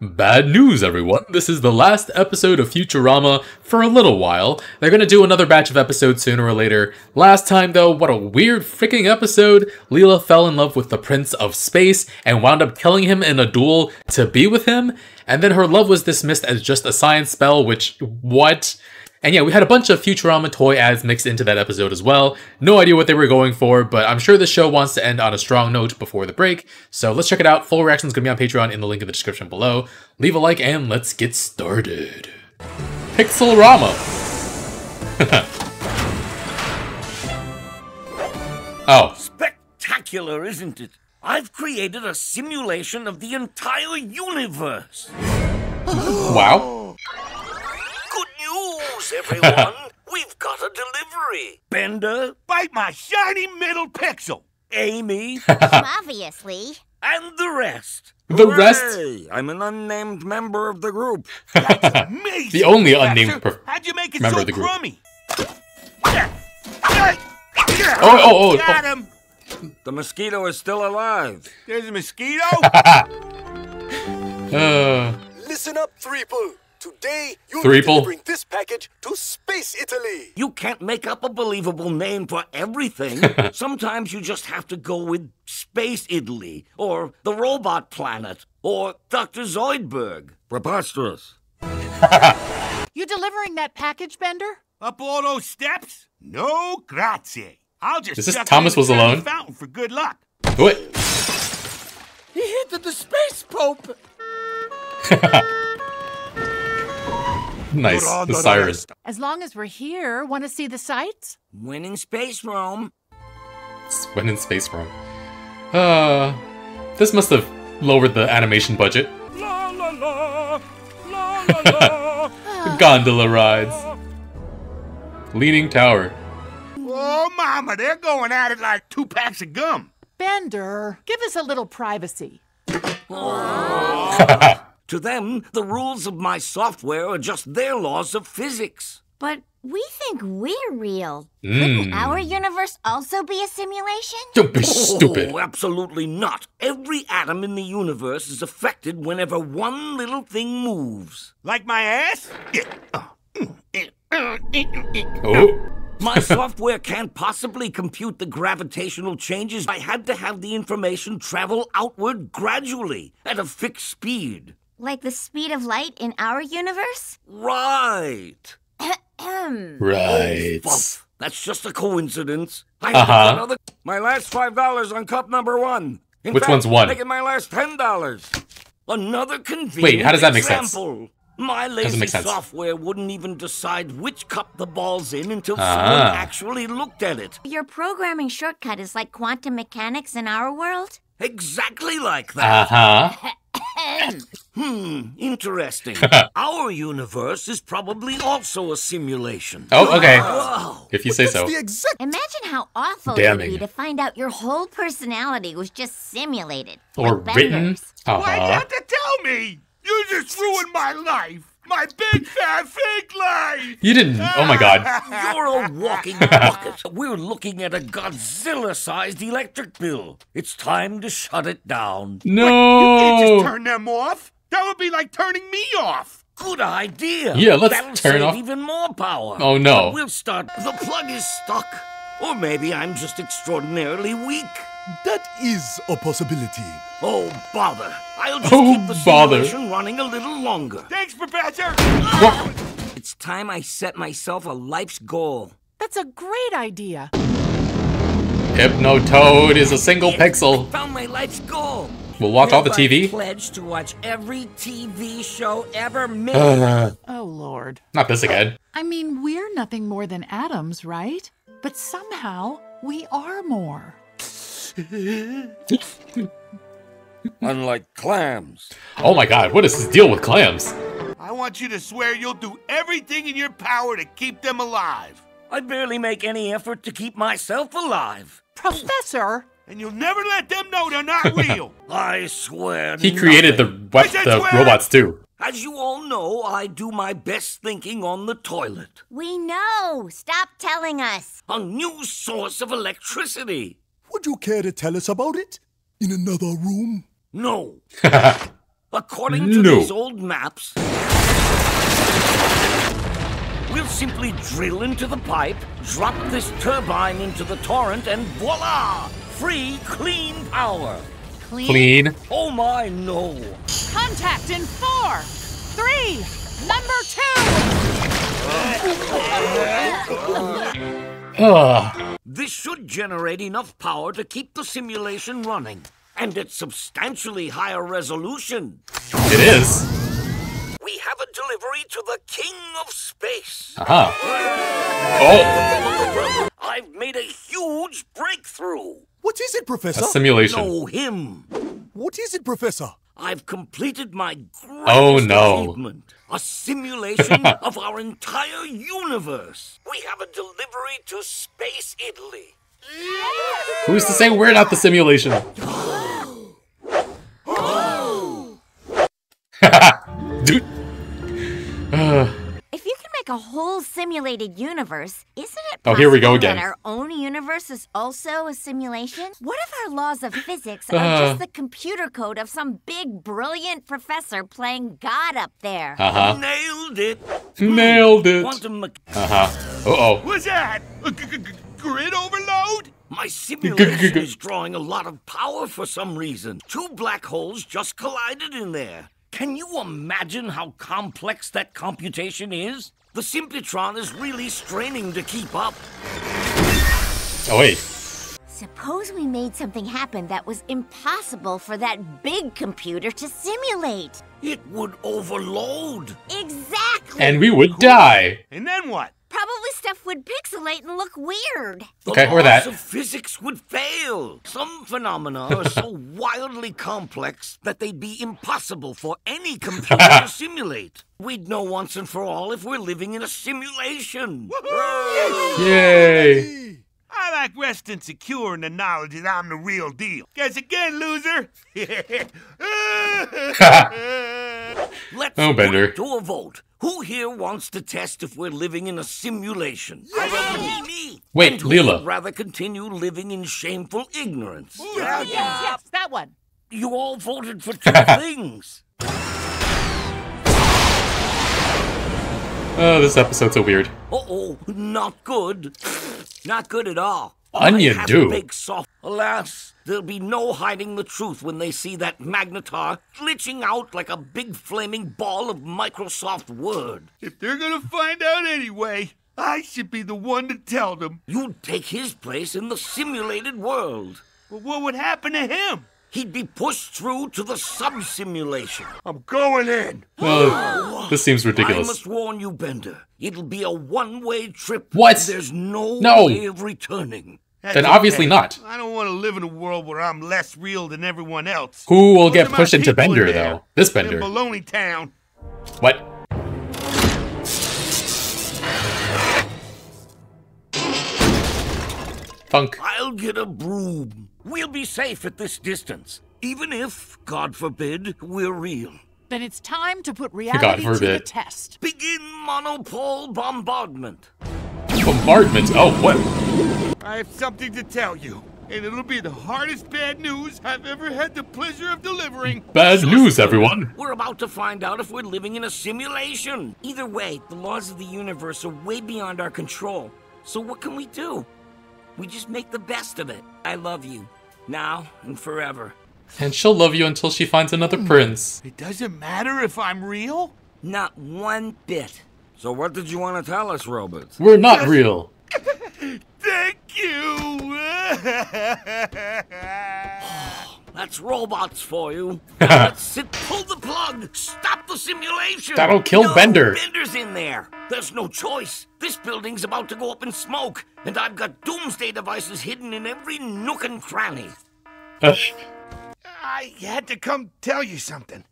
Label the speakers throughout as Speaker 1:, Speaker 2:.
Speaker 1: Bad news, everyone. This is the last episode of Futurama for a little while. They're gonna do another batch of episodes sooner or later. Last time, though, what a weird freaking episode. Leela fell in love with the Prince of Space and wound up killing him in a duel to be with him. And then her love was dismissed as just a science spell, which, what? And yeah, we had a bunch of Futurama toy ads mixed into that episode as well. No idea what they were going for, but I'm sure the show wants to end on a strong note before the break. So let's check it out. Full reaction is going to be on Patreon in the link in the description below. Leave a like and let's get started. Pixelrama. Oh.
Speaker 2: Spectacular, isn't it? I've created a simulation of the entire universe.
Speaker 1: Wow.
Speaker 2: Good news, everyone. We've got a delivery. Bender,
Speaker 3: Bite my shiny middle pixel.
Speaker 2: Amy,
Speaker 4: Obviously.
Speaker 2: and the rest.
Speaker 1: The rest?
Speaker 2: Hooray! I'm an unnamed member of the group.
Speaker 3: That's amazing.
Speaker 1: The only unnamed
Speaker 3: How'd you make it
Speaker 1: member
Speaker 3: so
Speaker 1: of the group.
Speaker 3: crummy?
Speaker 1: Oh.
Speaker 3: Got him.
Speaker 2: The mosquito is still alive.
Speaker 3: There's a mosquito.
Speaker 5: Listen up, Threeple. Today, you'll
Speaker 1: Threeple?
Speaker 5: be delivering this package to Space Italy.
Speaker 2: You can't make up a believable name for everything. Sometimes you just have to go with Space Italy, or the Robot Planet, or Dr. Zoidberg. Preposterous.
Speaker 6: You delivering that package, Bender?
Speaker 3: Up all those steps? No, grazie. I'll just.
Speaker 1: Is this
Speaker 3: chuck
Speaker 1: Thomas
Speaker 3: it in
Speaker 1: was
Speaker 3: the
Speaker 1: alone?
Speaker 3: fountain for good luck.
Speaker 1: What?
Speaker 2: He hit the Space Pope.
Speaker 1: Nice. The siren.
Speaker 6: As long as we're here, want to see the sights?
Speaker 2: When in space, Rome.
Speaker 1: When in space room. This must have lowered the animation budget.
Speaker 3: La la la, la la la.
Speaker 1: Gondola rides. Leaning tower.
Speaker 3: Oh, mama, they're going at it like 2 packs of gum.
Speaker 6: Bender, give us a little privacy.
Speaker 2: To them, the rules of my software are just their laws of physics.
Speaker 4: But we think we're real. Couldn't our universe also be a simulation?
Speaker 1: Don't be stupid.
Speaker 2: Oh, absolutely not. Every atom in the universe is affected whenever one little thing moves.
Speaker 3: Like my ass?
Speaker 1: Oh.
Speaker 2: My software can't possibly compute the gravitational changes. I had to have the information travel outward gradually at a fixed speed.
Speaker 4: Like the speed of light in our universe?
Speaker 2: Right.
Speaker 1: Right.
Speaker 2: Fuff. That's just a coincidence. I had to put another. My last $5 on cup number 1. In
Speaker 1: Which
Speaker 2: fact,
Speaker 1: one's one?
Speaker 2: Making my last $10. Another convenient
Speaker 1: Wait, how does that make sense?
Speaker 2: example. My
Speaker 1: Doesn't
Speaker 2: lazy
Speaker 1: make sense.
Speaker 2: software wouldn't even decide which cup the ball's in until someone actually looked at it.
Speaker 4: Your programming shortcut is like quantum mechanics in our world?
Speaker 2: Exactly like that. Interesting. Our universe is probably also a simulation.
Speaker 1: Oh, okay.
Speaker 2: Wow.
Speaker 1: If you say so.
Speaker 5: The exact
Speaker 4: Imagine how awful it
Speaker 1: Damning.
Speaker 4: would be to find out your whole personality was just simulated.
Speaker 1: Or
Speaker 4: like
Speaker 1: written.
Speaker 4: Bender's.
Speaker 3: Why'd you have to tell me? You just ruined my life. My big fat fake life.
Speaker 1: You didn't. Oh my god.
Speaker 2: You're a walking bucket. We're looking at a Godzilla-sized electric bill. It's time to shut it down.
Speaker 3: You can't just
Speaker 1: No.
Speaker 3: turn them off. That would be like turning me off.
Speaker 2: Good idea.
Speaker 1: Yeah, let's
Speaker 2: That'll
Speaker 1: turn
Speaker 2: save
Speaker 1: off-
Speaker 2: even more power.
Speaker 1: Oh, no.
Speaker 2: But we'll start. The plug is stuck. Or maybe I'm just extraordinarily weak.
Speaker 5: That is a possibility.
Speaker 2: Oh, bother. I'll just
Speaker 1: Oh,
Speaker 2: keep the
Speaker 1: bother.
Speaker 2: simulation running a little longer.
Speaker 3: Thanks, Professor.
Speaker 2: It's time I set myself a life's goal.
Speaker 6: That's a great idea.
Speaker 1: Hypnotoad is a single pixel.
Speaker 2: Found my life's goal.
Speaker 1: We'll watch all the
Speaker 2: Hereby
Speaker 1: TV.
Speaker 2: Pledge to watch every TV show ever made.
Speaker 6: Oh, Lord.
Speaker 1: Not this again.
Speaker 6: I mean, we're nothing more than atoms, right? But somehow, we are more.
Speaker 2: Unlike clams.
Speaker 1: Oh my god, what is this deal with clams?
Speaker 3: I want you to swear you'll do everything in your power to keep them alive.
Speaker 2: I barely make any effort to keep myself alive.
Speaker 6: Professor!
Speaker 3: And you'll never let them know they're not real.
Speaker 2: I swear.
Speaker 1: He created
Speaker 2: nothing.
Speaker 1: the robots too.
Speaker 2: As you all know, I do my best thinking on the toilet.
Speaker 4: We know. Stop telling us.
Speaker 2: A new source of electricity.
Speaker 5: Would you care to tell us about it? In another room?
Speaker 2: No. According to these old maps, we'll simply drill into the pipe, drop this turbine into the torrent, and voila! Free, clean power.
Speaker 1: Clean.
Speaker 2: Oh my, no.
Speaker 6: Contact in 4, 3, number 2.
Speaker 1: Ugh.
Speaker 2: This should generate enough power to keep the simulation running. And at substantially higher resolution.
Speaker 1: It is.
Speaker 2: We have a delivery to the King of Space.
Speaker 1: Oh.
Speaker 2: I've made a huge breakthrough.
Speaker 5: What is it,
Speaker 1: A
Speaker 5: Professor?
Speaker 1: simulation.
Speaker 2: Know him.
Speaker 5: What is it, Professor?
Speaker 2: I've completed my greatest achievement. A simulation of our entire universe. We have a delivery to Space Italy.
Speaker 1: Who's to say we're not the simulation? Dude.
Speaker 4: If you can make a whole simulated universe, isn't it
Speaker 1: Oh, here we go
Speaker 4: possible
Speaker 1: again.
Speaker 4: that our own universe is also a simulation? What if our laws of physics are just the computer code of some big, brilliant professor playing God up there?
Speaker 2: Nailed it.
Speaker 1: Nailed it.
Speaker 2: Quantum
Speaker 1: Uh-oh.
Speaker 3: What's that? Grid overload?
Speaker 2: My simulation is drawing a lot of power for some reason. 2 black holes just collided in there. Can you imagine how complex that computation is? The Simplitron is really straining to keep up.
Speaker 1: Oh, wait.
Speaker 4: Suppose we made something happen that was impossible for that big computer to simulate.
Speaker 2: It would overload.
Speaker 4: Exactly.
Speaker 1: And we would die.
Speaker 3: And then what?
Speaker 4: Probably stuff would pixelate and look weird.
Speaker 1: Okay,
Speaker 2: The
Speaker 1: or that.
Speaker 2: laws of physics would fail. Some phenomena are so wildly complex that they'd be impossible for any computer to simulate. We'd know once and for all if we're living in a simulation.
Speaker 1: Yay.
Speaker 3: I like resting secure in the knowledge that I'm the real deal. Guess again, loser.
Speaker 2: Let's
Speaker 1: Oh,
Speaker 2: put
Speaker 1: Bender.
Speaker 2: it to a vote. Who here wants to test if we're living in a simulation? Me.
Speaker 1: Wait,
Speaker 2: And who
Speaker 1: Leela.
Speaker 2: would rather continue living in shameful ignorance?
Speaker 6: Yes, that one.
Speaker 2: You all voted for 2 things.
Speaker 1: Oh, this episode's so weird.
Speaker 2: Uh-oh, not good. Not good at all.
Speaker 1: Onion
Speaker 2: I have
Speaker 1: do.
Speaker 2: to bake soft. Alas, there'll be no hiding the truth when they see that magnetar glitching out like a big flaming ball of Microsoft Word.
Speaker 3: If they're gonna find out anyway, I should be the one to tell them.
Speaker 2: You'd take his place in the simulated world.
Speaker 3: But what would happen to him?
Speaker 2: He'd be pushed through to the sub-simulation.
Speaker 3: I'm going in.
Speaker 1: Oh, this seems
Speaker 2: I
Speaker 1: ridiculous.
Speaker 2: must warn you, Bender. It'll be a one-way trip.
Speaker 1: What?
Speaker 2: There's no
Speaker 1: No.
Speaker 2: way of returning.
Speaker 3: That's
Speaker 1: Then obviously not.
Speaker 3: I don't want to live in a world where I'm less real than everyone else.
Speaker 1: Who will
Speaker 3: Those
Speaker 1: get
Speaker 3: are my
Speaker 1: pushed into
Speaker 3: people in
Speaker 1: Bender,
Speaker 3: there.
Speaker 1: though? This
Speaker 3: In
Speaker 1: Bender.
Speaker 3: Baloney Town.
Speaker 1: What? Funk.
Speaker 2: I'll get a broom. We'll be safe at this distance, even if, God forbid, we're real.
Speaker 6: Then it's time to put reality to the
Speaker 1: forbid.
Speaker 6: test.
Speaker 2: Begin monopole bombardment.
Speaker 1: Bombardment. Oh, what?
Speaker 3: I have something to tell you, and it'll be the hardest bad news I've ever had the pleasure of delivering.
Speaker 1: Bad news, everyone.
Speaker 2: We're about to find out if we're living in a simulation. Either way, the laws of the universe are way beyond our control. So what can we do? We just make the best of it. I love you. Now and forever.
Speaker 1: And she'll love you until she finds another prince.
Speaker 3: It doesn't matter if I'm real.
Speaker 2: Not one bit. So what did you want to tell us, Roberts?
Speaker 1: We're not real.
Speaker 3: Thank you.
Speaker 2: That's robots for you. Now let's sit, pull the plug, stop the simulation.
Speaker 1: That'll kill
Speaker 2: No,
Speaker 1: Bender.
Speaker 2: Bender's in there. There's no choice. This building's about to go up in smoke, and I've got doomsday devices hidden in every nook and cranny.
Speaker 3: I had to come tell you something.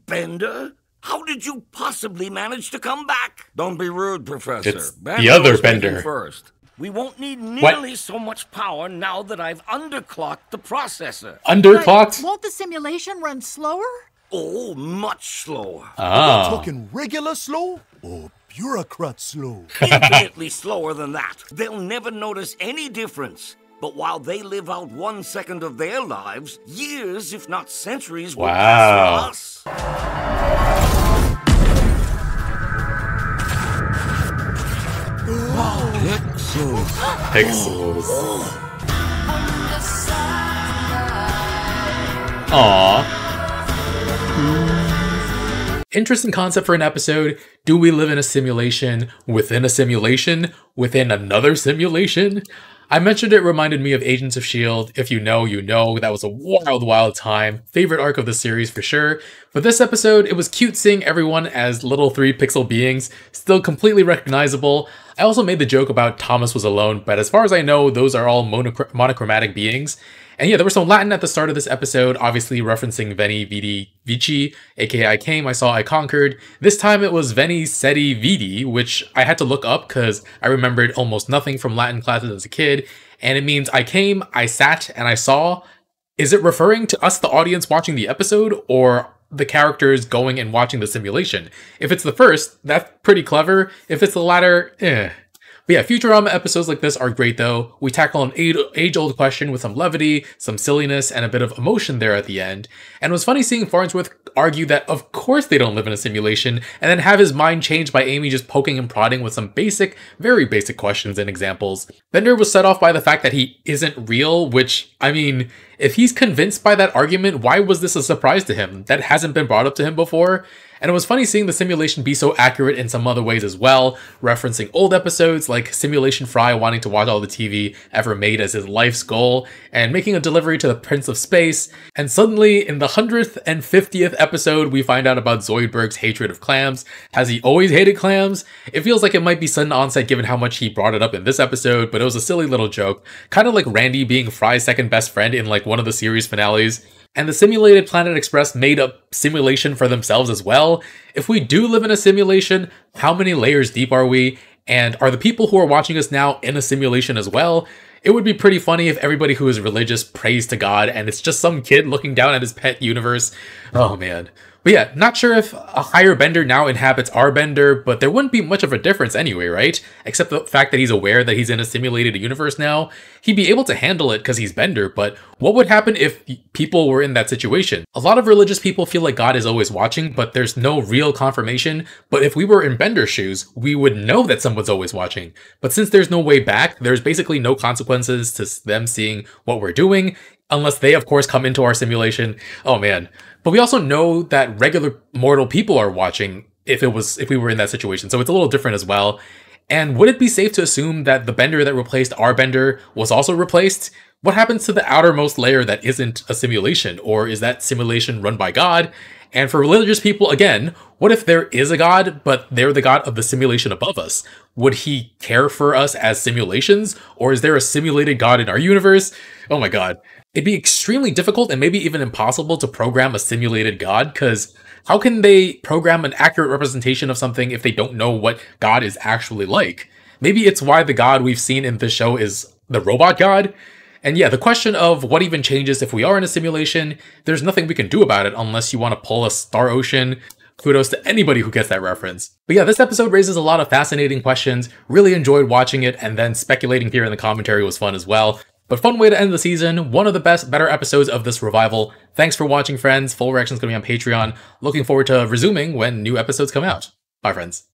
Speaker 2: Bender? How did you possibly manage to come back? Don't be rude, Professor.
Speaker 1: It's the other
Speaker 2: was speaking
Speaker 1: Bender.
Speaker 2: First. We won't need nearly so much power now that I've underclocked the processor.
Speaker 1: Underclocked?
Speaker 6: Won't the simulation run slower?
Speaker 2: Oh, much slower.
Speaker 1: Ah.
Speaker 5: Talking regular slow or bureaucrat slow?
Speaker 2: Infinitely slower than that. They'll never notice any difference. But while they live out 1 second of their lives, years, if not centuries, will
Speaker 1: Wow.
Speaker 2: pass for us.
Speaker 1: Pixels. Aww. Interesting concept for an episode. Do we live in a simulation within a simulation within another simulation? I mentioned it reminded me of Agents of S.H.I.E.L.D. If you know, you know. That was a wild, wild time. Favorite arc of the series for sure. But this episode, it was cute seeing everyone as little 3-pixel beings, still completely recognizable. I also made the joke about Thomas was alone, but as far as I know, those are all monochromatic beings. And yeah, there was some Latin at the start of this episode, obviously referencing Veni, Vidi, Vici, aka I came, I saw, I conquered. This time it was Veni, Sedi, Vidi, which I had to look up because I remembered almost nothing from Latin classes as a kid, and it means I came, I sat, and I saw. Is it referring to us, the audience, watching the episode, or the characters going and watching the simulation? If it's the first, that's pretty clever. If it's the latter, eh. But yeah, Futurama episodes like this are great though. We tackle an age-old question with some levity, some silliness, and a bit of emotion there at the end. And it was funny seeing Farnsworth argue that of course they don't live in a simulation, and then have his mind changed by Amy just poking and prodding with some basic, very basic questions and examples. Bender was set off by the fact that he isn't real, which, I mean, if he's convinced by that argument, why was this a surprise to him? That hasn't been brought up to him before. And it was funny seeing the simulation be so accurate in some other ways as well, referencing old episodes like Simulation Fry wanting to watch all the TV ever made as his life's goal, and making a delivery to the Prince of Space. And suddenly, in the 100th and 50th episode, we find out about Zoidberg's hatred of clams. Has he always hated clams? It feels like it might be sudden onset given how much he brought it up in this episode, but it was a silly little joke. Kind of like Randy being Fry's second best friend in like one of the series finales. And the simulated Planet Express made a simulation for themselves as well. If we do live in a simulation, how many layers deep are we? And are the people who are watching us now in a simulation as well? It would be pretty funny if everybody who is religious prays to God and it's just some kid looking down at his pet universe. Oh man. But yeah, not sure if a higher Bender now inhabits our Bender, but there wouldn't be much of a difference anyway, right? Except the fact that he's aware that he's in a simulated universe now. He'd be able to handle it because he's Bender, but what would happen if people were in that situation? A lot of religious people feel like God is always watching, but there's no real confirmation. But if we were in Bender's shoes, we would know that someone's always watching. But since there's no way back, there's basically no consequences to them seeing what we're doing, unless they, of course, come into our simulation. Oh man. But we also know that regular mortal people are watching if we were in that situation. So it's a little different as well. And would it be safe to assume that the Bender that replaced our Bender was also replaced? What happens to the outermost layer that isn't a simulation? Or is that simulation run by God? And for religious people, again, what if there is a God, but they're the God of the simulation above us? Would he care for us as simulations? Or is there a simulated God in our universe? Oh my god. It'd be extremely difficult and maybe even impossible to program a simulated God, because how can they program an accurate representation of something if they don't know what God is actually like? Maybe it's why the God we've seen in this show is the robot God. And yeah, the question of what even changes if we are in a simulation, there's nothing we can do about it unless you want to pull a Star Ocean. Kudos to anybody who gets that reference. But yeah, this episode raises a lot of fascinating questions. Really enjoyed watching it, and then speculating here in the commentary was fun as well. But fun way to end the season, one of the better episodes of this revival. Thanks for watching, friends. Full reaction's going to be on Patreon. Looking forward to resuming when new episodes come out. Bye, friends.